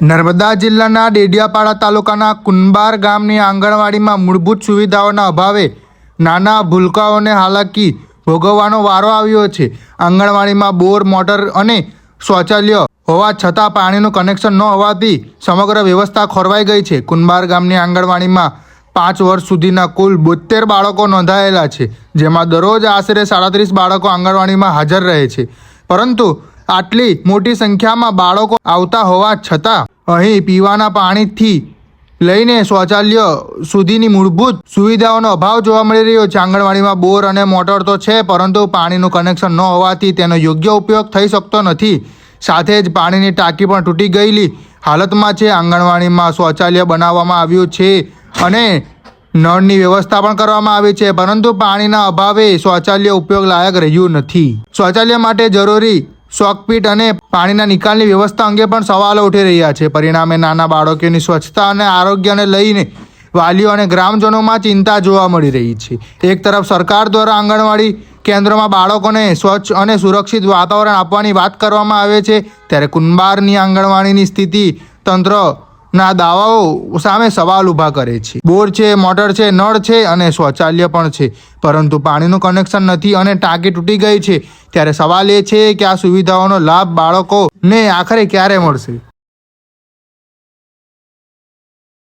નર્મદા જિલ્લાના ડેડિયાપાડા તાલુકાના કુંભાર ગામની આંગણવાડીમાં મૂળભૂત સુવિધાઓના અભાવે નાના ભૂલકાઓને હાલાકી ભોગવવાનો વારો આવ્યો છે। આંગણવાડીમાં બોર, મોટર અને શૌચાલય હોવા છતાં પાણીનું કનેક્શન ન હોવાથી સમગ્ર વ્યવસ્થા ખોરવાઈ ગઈ છે। કુંભાર ગામની આંગણવાડીમાં 5 વર્ષ સુધીના કુલ 72 બાળકો નોંધાયેલા છે, જેમાં દરરોજ આશરે 37 બાળકો આંગણવાડીમાં હાજર રહે છે। પરંતુ આટલી મોટી સંખ્યામાં બાળકો આવતા હોવા છતાં અહીં પીવાના પાણીથી લઈને શૌચાલય સુધીની મૂળભૂત સુવિધાઓનો અભાવ જોવા મળી રહ્યો છે। આંગણવાડીમાં બોર અને મોટર તો છે, પરંતુ પાણીનું કનેક્શન ન હોવાથી તેનો યોગ્ય ઉપયોગ થઈ શકતો નથી। સાથે જ પાણીની ટાંકી પણ તૂટી ગયેલી હાલતમાં છે। આંગણવાડીમાં શૌચાલય બનાવવામાં આવ્યું છે અને નળની વ્યવસ્થા પણ કરવામાં આવી છે, પરંતુ પાણીના અભાવે શૌચાલય ઉપયોગ લાયક રહ્યું નથી। શૌચાલય માટે જરૂરી શોકપીટ અને પાણીના નિકાલની વ્યવસ્થા અંગે પણ સવાલો ઉઠી રહ્યા છે। પરિણામે નાના બાળકોની સ્વચ્છતા અને આરોગ્યને લઈને વાલીઓ અને ગ્રામજનોમાં ચિંતા જોવા મળી રહી છે। એક તરફ સરકાર દ્વારા આંગણવાડી કેન્દ્રોમાં બાળકોને સ્વચ્છ અને સુરક્ષિત વાતાવરણ આપવાની વાત કરવામાં આવે છે, ત્યારે કુંભારની આંગણવાડીની સ્થિતિ તંત્રના દાવાઓ સામે સવાલ ઊભા કરે છે। બોર છે, મોટર છે, નળ છે અને શૌચાલય પણ છે, પરંતુ પાણીનું કનેક્શન નથી અને ટાંકી તૂટી ગઈ છે। ત્યારે સવાલ એ છે કે આ સુવિધાઓનો લાભ બાળકોને આખરે ક્યારે મળશે।